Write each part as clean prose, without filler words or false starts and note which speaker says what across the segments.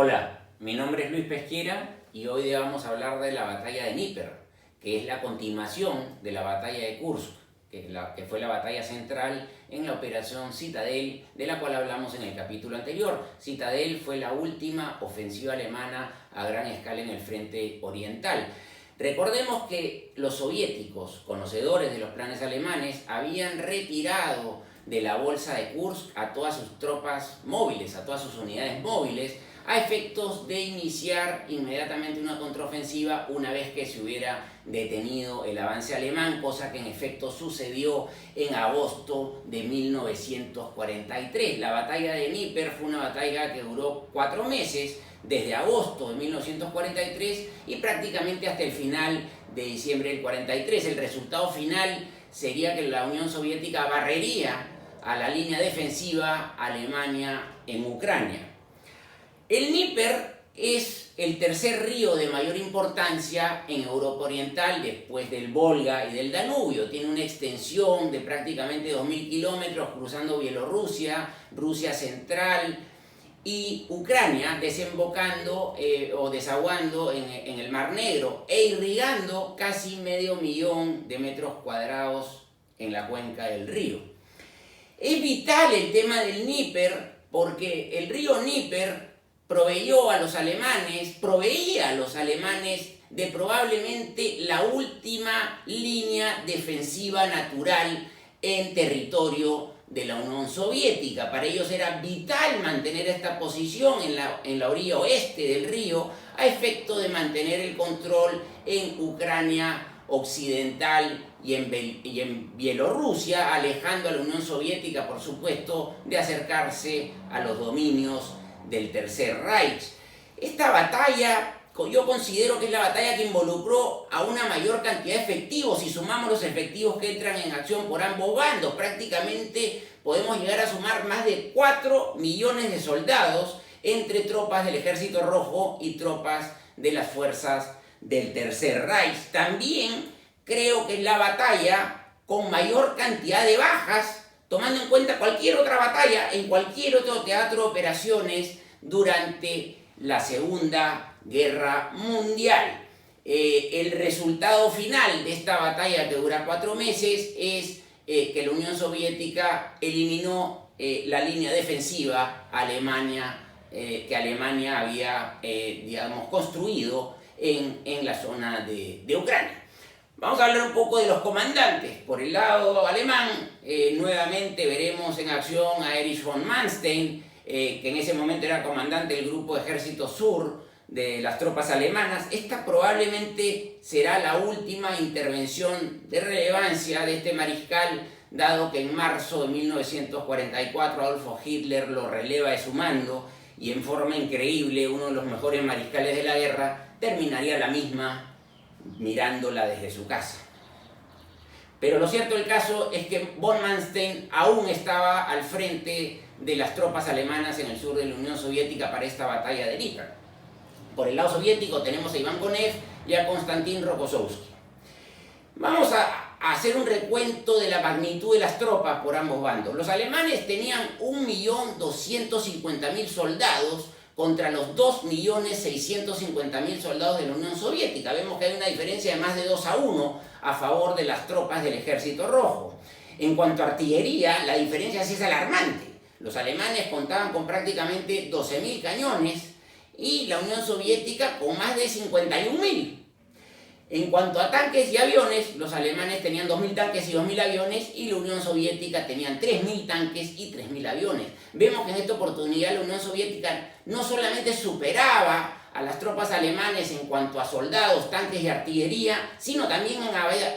Speaker 1: Hola, mi nombre es Luis Pesquera y hoy vamos a hablar de la batalla de Dnieper, que es la continuación de la batalla de Kursk, que fue la batalla central en la operación Citadel, de la cual hablamos en el capítulo anterior. Citadel fue la última ofensiva alemana a gran escala en el frente oriental. Recordemos que los soviéticos, conocedores de los planes alemanes, habían retirado de la bolsa de Kursk a todas sus tropas móviles, a todas sus unidades móviles, a efectos de iniciar inmediatamente una contraofensiva una vez que se hubiera detenido el avance alemán, cosa que en efecto sucedió en agosto de 1943. La batalla de Dnieper fue una batalla que duró 4 meses, desde agosto de 1943 y prácticamente hasta el final de diciembre del 43. El resultado final sería que la Unión Soviética barrería a la línea defensiva Alemania en Ucrania. El Dnieper es el tercer río de mayor importancia en Europa Oriental después del Volga y del Danubio. Tiene una extensión de prácticamente 2.000 kilómetros cruzando Bielorrusia, Rusia Central y Ucrania, desembocando o desaguando en el Mar Negro e irrigando casi 500.000 de metros cuadrados en la cuenca del río. Es vital el tema del Dnieper porque el río Dnieper proveía a los alemanes de probablemente la última línea defensiva natural en territorio de la Unión Soviética. Para ellos era vital mantener esta posición en la orilla oeste del río a efecto de mantener el control en Ucrania occidental y en Bielorrusia, alejando a la Unión Soviética, por supuesto, de acercarse a los dominios del Tercer Reich. Esta batalla, yo considero que es la batalla que involucró a una mayor cantidad de efectivos. Si sumamos los efectivos que entran en acción por ambos bandos, prácticamente podemos llegar a sumar más de 4 millones de soldados entre tropas del Ejército Rojo y tropas de las fuerzas del Tercer Reich. También creo que es la batalla con mayor cantidad de bajas, tomando en cuenta cualquier otra batalla en cualquier otro teatro de operaciones durante la Segunda Guerra Mundial. El resultado final de esta batalla, que dura 4 meses, es que la Unión Soviética eliminó la línea defensiva que Alemania había construido en la zona de Ucrania. Vamos a hablar un poco de los comandantes. Por el lado alemán, nuevamente veremos en acción a Erich von Manstein, que en ese momento era comandante del Grupo de Ejército Sur de las tropas alemanas. Esta probablemente será la última intervención de relevancia de este mariscal, dado que en marzo de 1944 Adolf Hitler lo releva de su mando y en forma increíble, uno de los mejores mariscales de la guerra terminaría la misma mirándola desde su casa. Pero lo cierto del caso es que von Manstein aún estaba al frente de las tropas alemanas en el sur de la Unión Soviética para esta batalla de Dnieper. Por el lado soviético tenemos a Iván Konev y a Konstantin Rokossovski. Vamos a hacer un recuento de la magnitud de las tropas por ambos bandos. Los alemanes tenían 1.250.000 soldados contra los 2.650.000 soldados de la Unión Soviética. Vemos que hay una diferencia de más de 2-1 a favor de las tropas del Ejército Rojo. En cuanto a artillería, la diferencia sí es alarmante. Los alemanes contaban con prácticamente 12.000 cañones y la Unión Soviética con más de 51.000. En cuanto a tanques y aviones, los alemanes tenían 2.000 tanques y 2.000 aviones y la Unión Soviética tenían 3.000 tanques y 3.000 aviones. Vemos que en esta oportunidad la Unión Soviética no solamente superaba a las tropas alemanas en cuanto a soldados, tanques y artillería, sino también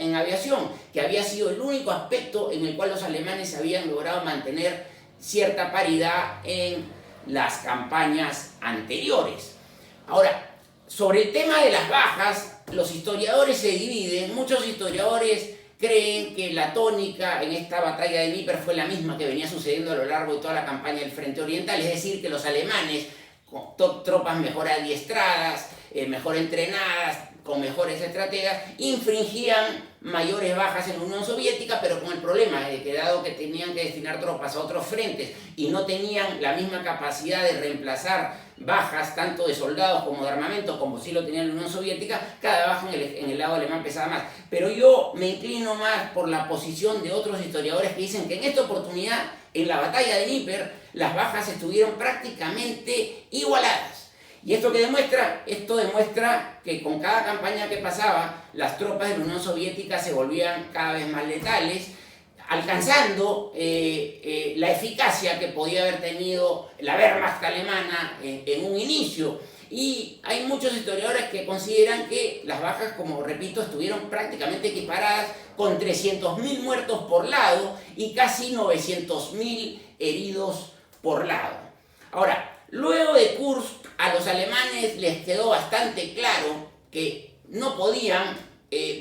Speaker 1: en aviación, que había sido el único aspecto en el cual los alemanes habían logrado mantener cierta paridad en las campañas anteriores. Ahora, sobre el tema de las bajas, los historiadores se dividen. Muchos historiadores creen que la tónica en esta batalla de Dnieper fue la misma que venía sucediendo a lo largo de toda la campaña del Frente Oriental, es decir, que los alemanes, con tropas mejor adiestradas, mejor entrenadas, con mejores estrategas, infringían mayores bajas en la Unión Soviética, pero con el problema de que dado que tenían que destinar tropas a otros frentes y no tenían la misma capacidad de reemplazar bajas tanto de soldados como de armamento como sí lo tenía la Unión Soviética, cada baja en el lado alemán pesaba más. Pero yo me inclino más por la posición de otros historiadores que dicen que en esta oportunidad, en la batalla de Dnieper, las bajas estuvieron prácticamente igualadas. ¿Y esto qué demuestra? Esto demuestra que con cada campaña que pasaba, las tropas de la Unión Soviética se volvían cada vez más letales, alcanzando la eficacia que podía haber tenido la Wehrmacht alemana en un inicio. Y hay muchos historiadores que consideran que las bajas, como repito, estuvieron prácticamente equiparadas, con 300.000 muertos por lado y casi 900.000 heridos por lado. Ahora, luego de Kursk, a los alemanes les quedó bastante claro que no podían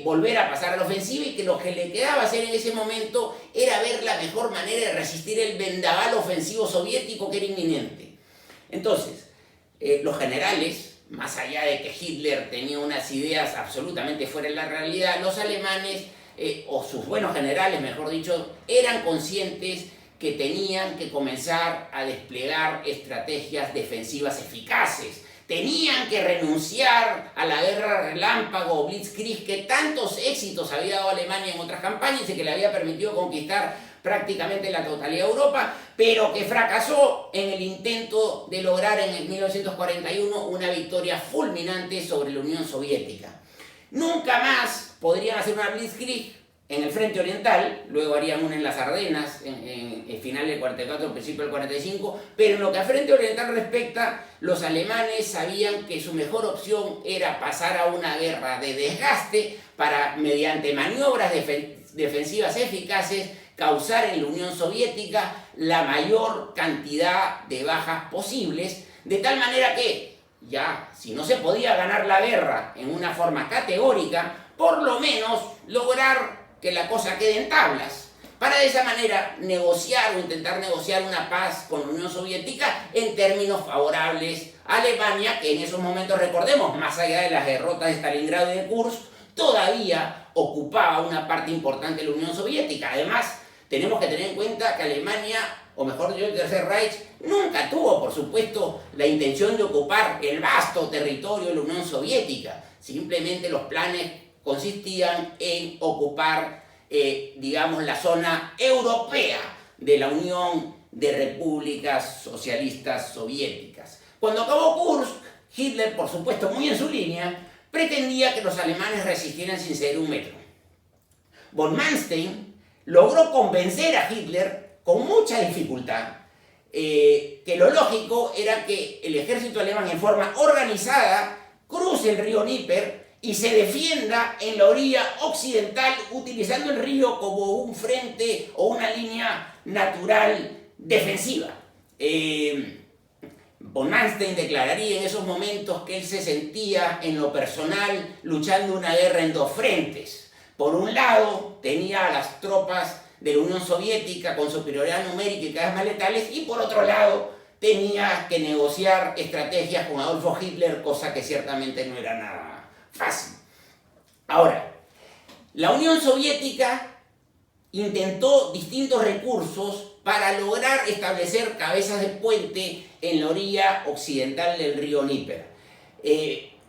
Speaker 1: volver a pasar a la ofensiva y que lo que le quedaba hacer en ese momento era ver la mejor manera de resistir el vendaval ofensivo soviético que era inminente. Entonces, los generales, más allá de que Hitler tenía unas ideas absolutamente fuera de la realidad, los alemanes, o sus buenos generales, mejor dicho, eran conscientes que tenían que comenzar a desplegar estrategias defensivas eficaces. Tenían que renunciar a la guerra relámpago o blitzkrieg que tantos éxitos había dado Alemania en otras campañas y que le había permitido conquistar prácticamente la totalidad de Europa, pero que fracasó en el intento de lograr en el 1941 una victoria fulminante sobre la Unión Soviética. Nunca más podrían hacer una blitzkrieg en el frente oriental, luego harían una en las Ardenas, en el final del 44, principio del 45, pero en lo que a frente oriental respecta, los alemanes sabían que su mejor opción era pasar a una guerra de desgaste para, mediante maniobras defensivas eficaces, causar en la Unión Soviética la mayor cantidad de bajas posibles, de tal manera que, ya, si no se podía ganar la guerra en una forma categórica, por lo menos lograr que la cosa quede en tablas, para de esa manera negociar o intentar negociar una paz con la Unión Soviética en términos favorables a Alemania, que en esos momentos, recordemos, más allá de las derrotas de Stalingrado y de Kursk, todavía ocupaba una parte importante de la Unión Soviética. Además, tenemos que tener en cuenta que Alemania, o mejor dicho, el Tercer Reich, nunca tuvo, por supuesto, la intención de ocupar el vasto territorio de la Unión Soviética. Simplemente los planes consistían en ocupar, digamos, la zona europea de la Unión de Repúblicas Socialistas Soviéticas. Cuando acabó Kursk, Hitler, por supuesto muy en su línea, pretendía que los alemanes resistieran sin ceder un metro. Von Manstein logró convencer a Hitler, con mucha dificultad, que lo lógico era que el ejército alemán en forma organizada cruce el río Dnieper y se defienda en la orilla occidental utilizando el río como un frente o una línea natural defensiva. Von Manstein declararía en esos momentos que él se sentía en lo personal luchando una guerra en dos frentes. Por un lado tenía a las tropas de la Unión Soviética con superioridad numérica y cada vez más letales, y por otro lado tenía que negociar estrategias con Adolfo Hitler, cosa que ciertamente no era nada fácil. Ahora, la Unión Soviética intentó distintos recursos para lograr establecer cabezas de puente en la orilla occidental del río Dnieper.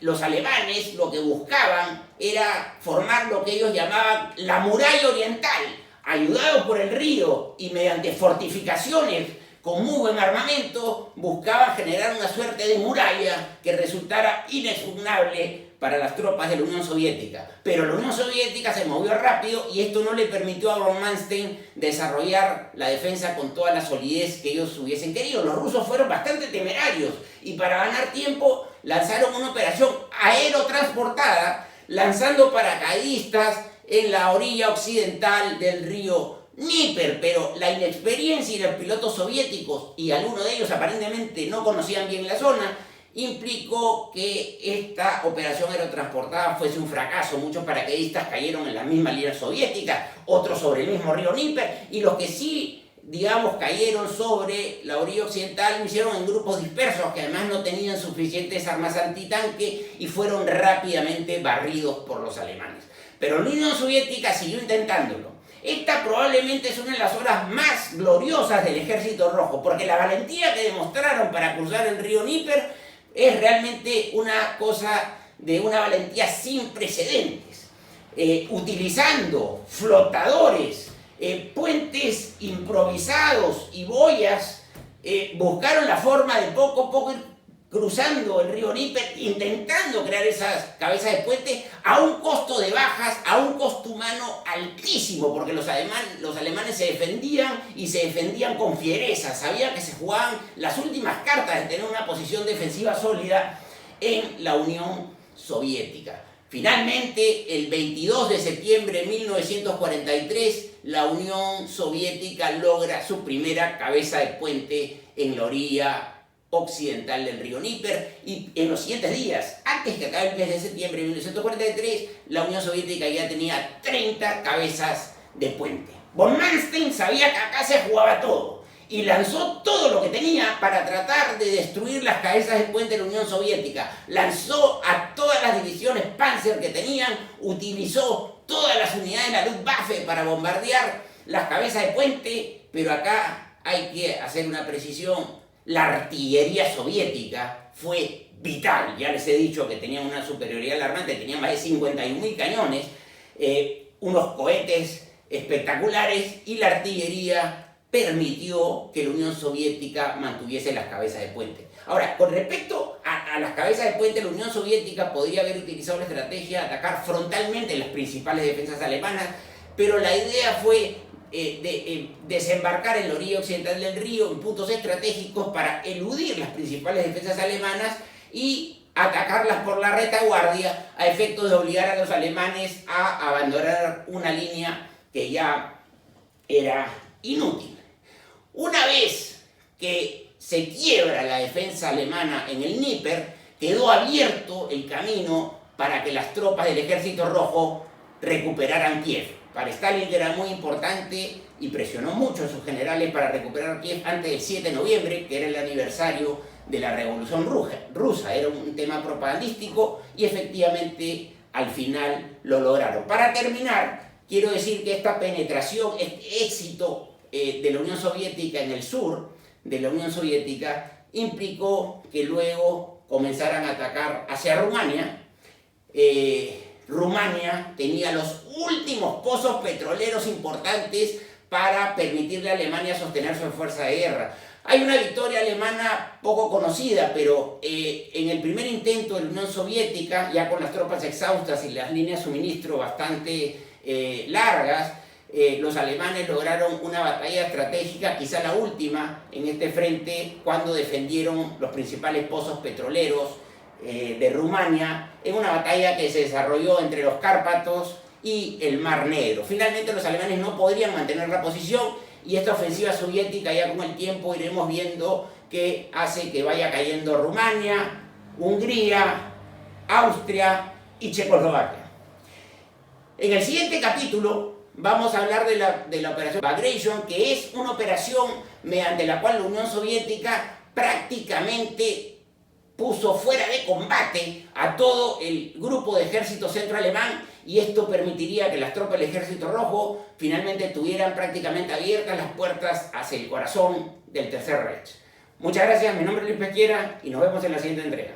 Speaker 1: Los alemanes lo que buscaban era formar lo que ellos llamaban la muralla oriental, ayudados por el río y mediante fortificaciones con muy buen armamento, buscaban generar una suerte de muralla que resultara inexpugnable para las tropas de la Unión Soviética. Pero la Unión Soviética se movió rápido y esto no le permitió a von Manstein desarrollar la defensa con toda la solidez que ellos hubiesen querido. Los rusos fueron bastante temerarios y para ganar tiempo lanzaron una operación aerotransportada, lanzando paracaidistas en la orilla occidental del río Dnieper, pero la inexperiencia de los pilotos soviéticos, y algunos de ellos aparentemente no conocían bien la zona, implicó que esta operación aerotransportada fuese un fracaso. Muchos paracaidistas cayeron en la misma línea soviética, otros sobre el mismo río Dnieper, y los que sí, digamos, cayeron sobre la orilla occidental lo hicieron en grupos dispersos que además no tenían suficientes armas antitanque y fueron rápidamente barridos por los alemanes. pero la Unión Soviética siguió intentándolo. Esta probablemente es una de las horas más gloriosas del Ejército Rojo, porque la valentía que demostraron para cruzar el río Níper es realmente una cosa de una valentía sin precedentes. Utilizando flotadores, puentes improvisados y boyas, buscaron la forma de poco a poco ir cruzando el río Níper, intentando crear esas cabezas de puente a un costo de bajas, a un costo humano altísimo, porque los alemanes se defendían y se defendían con fiereza, sabían que se jugaban las últimas cartas de tener una posición defensiva sólida en la Unión Soviética. Finalmente, el 22 de septiembre de 1943, la Unión Soviética logra su primera cabeza de puente en la orilla occidental del río Níper, y en los siguientes días, antes que acabe el mes de septiembre de 1943, la Unión Soviética ya tenía 30 cabezas de puente. Von Manstein sabía que acá se jugaba todo y lanzó todo lo que tenía para tratar de destruir las cabezas de puente de la Unión Soviética. Lanzó a todas las divisiones Panzer que tenían, utilizó todas las unidades de la Luftwaffe para bombardear las cabezas de puente, pero acá hay que hacer una precisión. La artillería soviética fue vital. Ya les he dicho que tenían una superioridad alarmante, tenían más de 51.000 cañones, unos cohetes espectaculares, y la artillería permitió que la Unión Soviética mantuviese las cabezas de puente. Ahora, con respecto a las cabezas de puente, la Unión Soviética podría haber utilizado la estrategia de atacar frontalmente las principales defensas alemanas, pero la idea fue desembarcar en la orilla occidental del río en puntos estratégicos para eludir las principales defensas alemanas y atacarlas por la retaguardia a efectos de obligar a los alemanes a abandonar una línea que ya era inútil. Una vez que se quiebra la defensa alemana en el Níper, quedó abierto el camino para que las tropas del Ejército Rojo recuperaran Kiev. Para Stalin era muy importante y presionó mucho a sus generales para recuperar Kiev antes del 7 de noviembre, que era el aniversario de la Revolución Rusa. Era un tema propagandístico y efectivamente al final lo lograron. Para terminar, quiero decir que esta penetración, este éxito de la Unión Soviética en el sur de la Unión Soviética implicó que luego comenzaran a atacar hacia Rumania. Rumania tenía los últimos pozos petroleros importantes para permitirle a Alemania sostener su fuerza de guerra. Hay una victoria alemana poco conocida, pero en el primer intento de la Unión Soviética, ya con las tropas exhaustas y las líneas de suministro bastante largas, los alemanes lograron una batalla estratégica, quizá la última en este frente, cuando defendieron los principales pozos petroleros de Rumania, en una batalla que se desarrolló entre los Cárpatos y el Mar Negro. Finalmente los alemanes no podrían mantener la posición, y esta ofensiva soviética ya con el tiempo iremos viendo que hace que vaya cayendo Rumania, Hungría, Austria y Checoslovaquia. En el siguiente capítulo vamos a hablar de la operación Bagration, que es una operación mediante la cual la Unión Soviética prácticamente puso fuera de combate a todo el grupo de ejército centroalemán, y esto permitiría que las tropas del Ejército Rojo finalmente tuvieran prácticamente abiertas las puertas hacia el corazón del Tercer Reich. Muchas gracias, mi nombre es Luis Pesquera y nos vemos en la siguiente entrega.